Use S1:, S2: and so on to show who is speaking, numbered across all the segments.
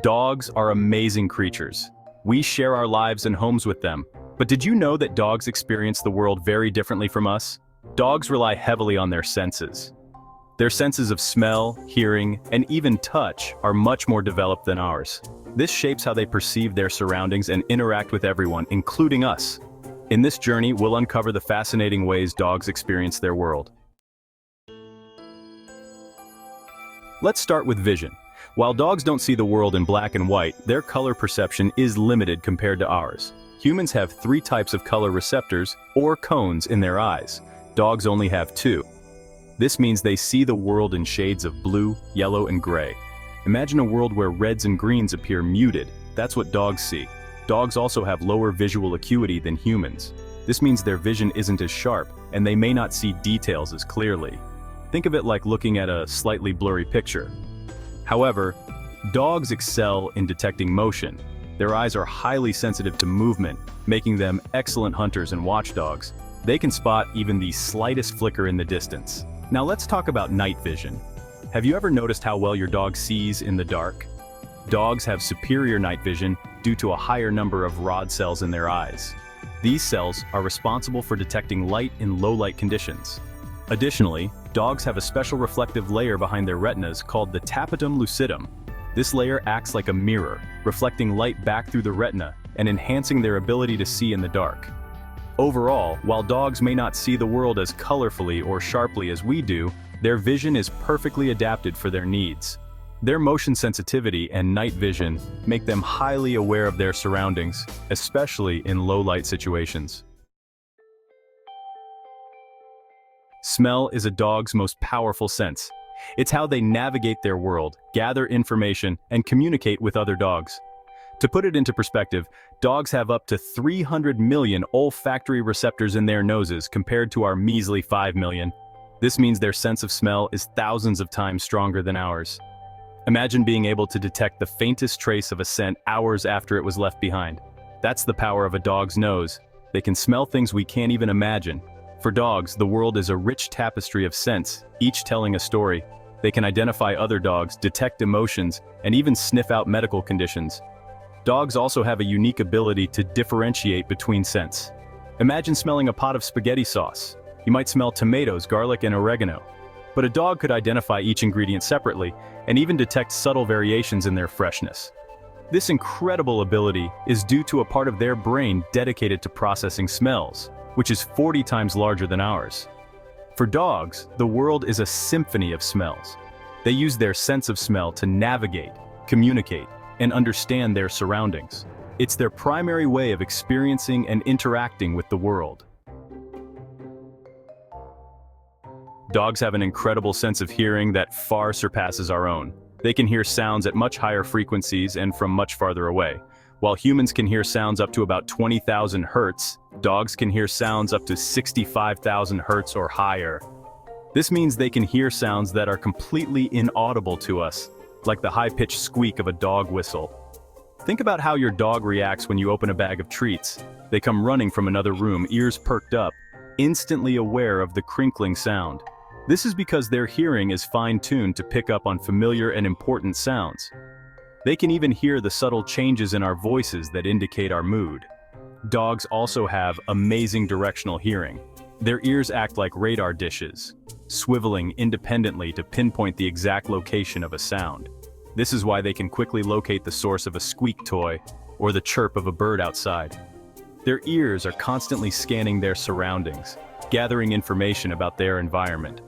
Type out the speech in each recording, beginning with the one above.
S1: Dogs are amazing creatures. We share our lives and homes with them. But did you know that dogs experience the world very differently from us? Dogs rely heavily on their senses. Their senses of smell, hearing, and even touch are much more developed than ours. This shapes how they perceive their surroundings and interact with everyone, including us. In this journey, we'll uncover the fascinating ways dogs experience their world. Let's start with vision. While dogs don't see the world in black and white, their color perception is limited compared to ours. Humans have 3 types of color receptors, or cones, in their eyes. Dogs only have 2. This means they see the world in shades of blue, yellow, and gray. Imagine a world where reds and greens appear muted. That's what dogs see. Dogs also have lower visual acuity than humans. This means their vision isn't as sharp, and they may not see details as clearly. Think of it like looking at a slightly blurry picture. However, dogs excel in detecting motion. Their eyes are highly sensitive to movement, making them excellent hunters and watchdogs. They can spot even the slightest flicker in the distance. Now let's talk about night vision. Have you ever noticed how well your dog sees in the dark? Dogs have superior night vision due to a higher number of rod cells in their eyes. These cells are responsible for detecting light in low-light conditions. Additionally, dogs have a special reflective layer behind their retinas called the tapetum lucidum. This layer acts like a mirror, reflecting light back through the retina and enhancing their ability to see in the dark. Overall, while dogs may not see the world as colorfully or sharply as we do, their vision is perfectly adapted for their needs. Their motion sensitivity and night vision make them highly aware of their surroundings, especially in low-light situations. Smell is a dog's most powerful sense. It's how they navigate their world, gather information, and communicate with other dogs. To put it into perspective, dogs have up to 300 million olfactory receptors in their noses compared to our measly 5 million. This means their sense of smell is thousands of times stronger than ours. Imagine being able to detect the faintest trace of a scent hours after it was left behind. That's the power of a dog's nose. They can smell things we can't even imagine. For dogs, the world is a rich tapestry of scents, each telling a story. They can identify other dogs, detect emotions, and even sniff out medical conditions. Dogs also have a unique ability to differentiate between scents. Imagine smelling a pot of spaghetti sauce. You might smell tomatoes, garlic, and oregano. But a dog could identify each ingredient separately and even detect subtle variations in their freshness. This incredible ability is due to a part of their brain dedicated to processing smells, which is 40 times larger than ours. For dogs, the world is a symphony of smells. They use their sense of smell to navigate, communicate, and understand their surroundings. It's their primary way of experiencing and interacting with the world. Dogs have an incredible sense of hearing that far surpasses our own. They can hear sounds at much higher frequencies and from much farther away. While humans can hear sounds up to about 20,000 hertz, dogs can hear sounds up to 65,000 hertz or higher. This means they can hear sounds that are completely inaudible to us, like the high-pitched squeak of a dog whistle. Think about how your dog reacts when you open a bag of treats. They come running from another room, ears perked up, instantly aware of the crinkling sound. This is because their hearing is fine-tuned to pick up on familiar and important sounds. They can even hear the subtle changes in our voices that indicate our mood. Dogs also have amazing directional hearing. Their ears act like radar dishes, swiveling independently to pinpoint the exact location of a sound. This is why they can quickly locate the source of a squeak toy or the chirp of a bird outside. Their ears are constantly scanning their surroundings, gathering information about their environment.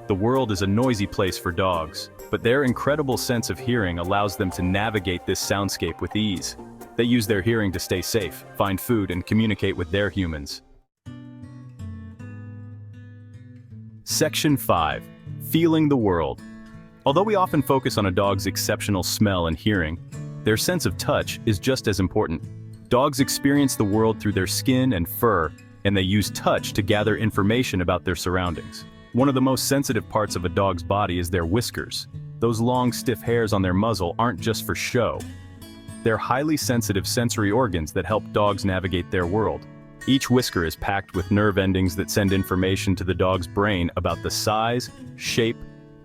S1: The world is a noisy place for dogs, but their incredible sense of hearing allows them to navigate this soundscape with ease. They use their hearing to stay safe, find food, and communicate with their humans. Section 5. Feeling the world. Although we often focus on a dog's exceptional smell and hearing, their sense of touch is just as important. Dogs experience the world through their skin and fur, and they use touch to gather information about their surroundings. One of the most sensitive parts of a dog's body is their whiskers. Those long, stiff hairs on their muzzle aren't just for show. They're highly sensitive sensory organs that help dogs navigate their world. Each whisker is packed with nerve endings that send information to the dog's brain about the size, shape,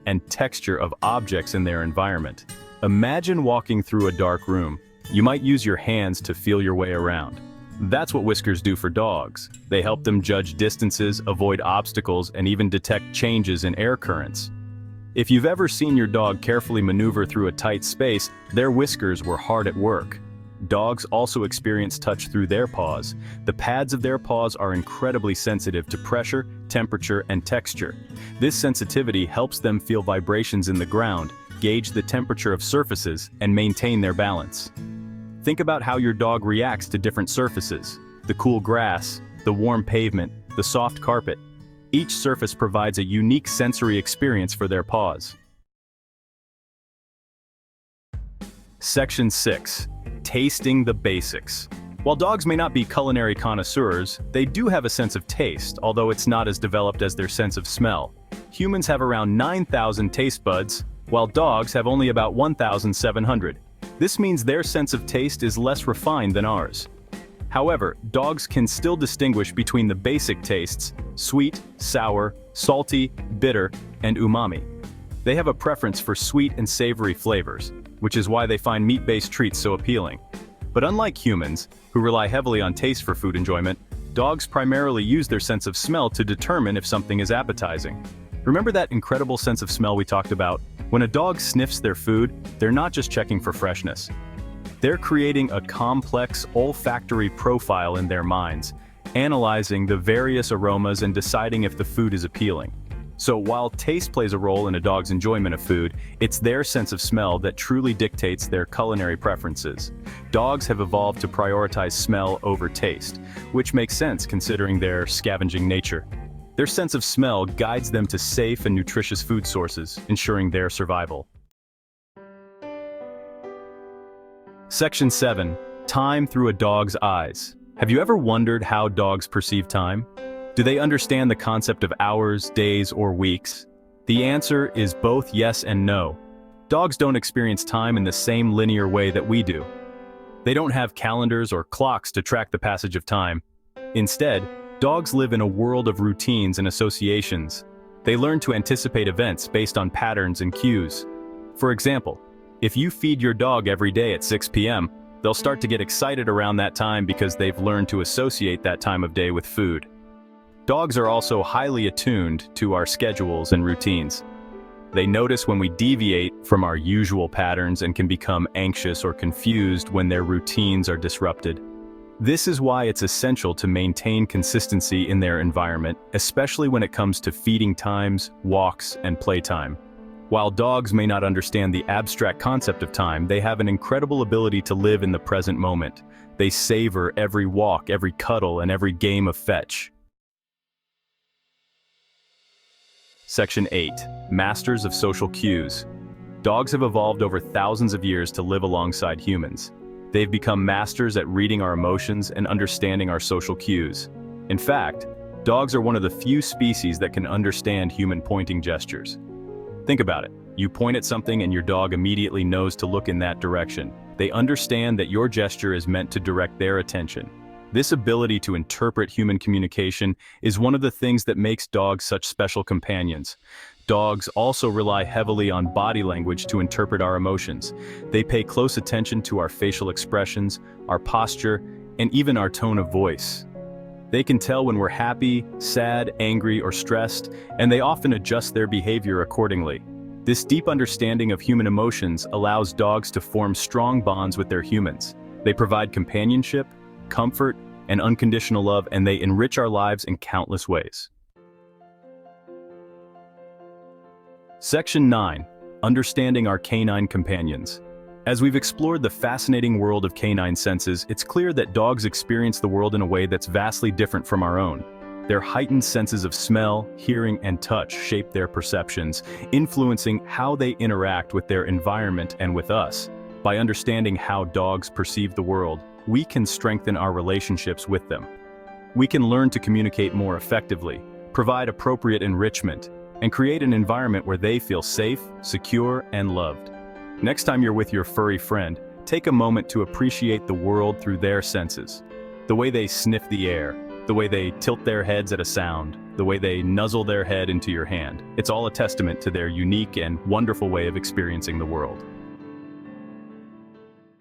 S1: and texture of objects in their environment. Imagine walking through a dark room. You might use your hands to feel your way around. That's what whiskers do for dogs. They help them judge distances, avoid obstacles, and even detect changes in air currents. If you've ever seen your dog carefully maneuver through a tight space, their whiskers were hard at work. Dogs also experience touch through their paws. The pads of their paws are incredibly sensitive to pressure, temperature, and texture. This sensitivity helps them feel vibrations in the ground, gauge the temperature of surfaces, and maintain their balance. Think about how your dog reacts to different surfaces: the cool grass, the warm pavement, the soft carpet. Each surface provides a unique sensory experience for their paws. Section 6. Tasting the basics. While dogs may not be culinary connoisseurs, they do have a sense of taste, although it's not as developed as their sense of smell. Humans have around 9,000 taste buds, while dogs have only about 1,700. This means their sense of taste is less refined than ours. However, dogs can still distinguish between the basic tastes: sweet, sour, salty, bitter, and umami. They have a preference for sweet and savory flavors, which is why they find meat-based treats so appealing. But unlike humans, who rely heavily on taste for food enjoyment, dogs primarily use their sense of smell to determine if something is appetizing. Remember that incredible sense of smell we talked about? When a dog sniffs their food, they're not just checking for freshness. They're creating a complex olfactory profile in their minds, analyzing the various aromas and deciding if the food is appealing. So while taste plays a role in a dog's enjoyment of food, it's their sense of smell that truly dictates their culinary preferences. Dogs have evolved to prioritize smell over taste, which makes sense considering their scavenging nature. Their sense of smell guides them to safe and nutritious food sources, ensuring their survival. Section 7. Time through a dog's eyes. Have you ever wondered how dogs perceive time? Do they understand the concept of hours, days, or weeks? The answer is both yes and no. Dogs don't experience time in the same linear way that we do. They don't have calendars or clocks to track the passage of time. Instead, dogs live in a world of routines and associations. They learn to anticipate events based on patterns and cues. For example, if you feed your dog every day at 6 p.m., they'll start to get excited around that time because they've learned to associate that time of day with food. Dogs are also highly attuned to our schedules and routines. They notice when we deviate from our usual patterns and can become anxious or confused when their routines are disrupted. This is why it's essential to maintain consistency in their environment, especially when it comes to feeding times, walks, and playtime. While dogs may not understand the abstract concept of time, they have an incredible ability to live in the present moment. They savor every walk, every cuddle, and every game of fetch. Section 8. Masters of social cues. Dogs have evolved over thousands of years to live alongside humans. They've become masters at reading our emotions and understanding our social cues. In fact, dogs are one of the few species that can understand human pointing gestures. Think about it. You point at something and your dog immediately knows to look in that direction. They understand that your gesture is meant to direct their attention. This ability to interpret human communication is one of the things that makes dogs such special companions. Dogs also rely heavily on body language to interpret our emotions. They pay close attention to our facial expressions, our posture, and even our tone of voice. They can tell when we're happy, sad, angry, or stressed, and they often adjust their behavior accordingly. This deep understanding of human emotions allows dogs to form strong bonds with their humans. They provide companionship, comfort, and unconditional love, and they enrich our lives in countless ways. Section 9. Understanding our canine companions. As we've explored the fascinating world of canine senses, it's clear that dogs experience the world in a way that's vastly different from our own. Their heightened senses of smell, hearing, and touch shape their perceptions, influencing how they interact with their environment and with us. By understanding how dogs perceive the world, we can strengthen our relationships with them. We can learn to communicate more effectively, provide appropriate enrichment, and create an environment where they feel safe, secure, and loved. Next time you're with your furry friend, take a moment to appreciate the world through their senses. The way they sniff the air, the way they tilt their heads at a sound, the way they nuzzle their head into your hand. It's all a testament to their unique and wonderful way of experiencing the world.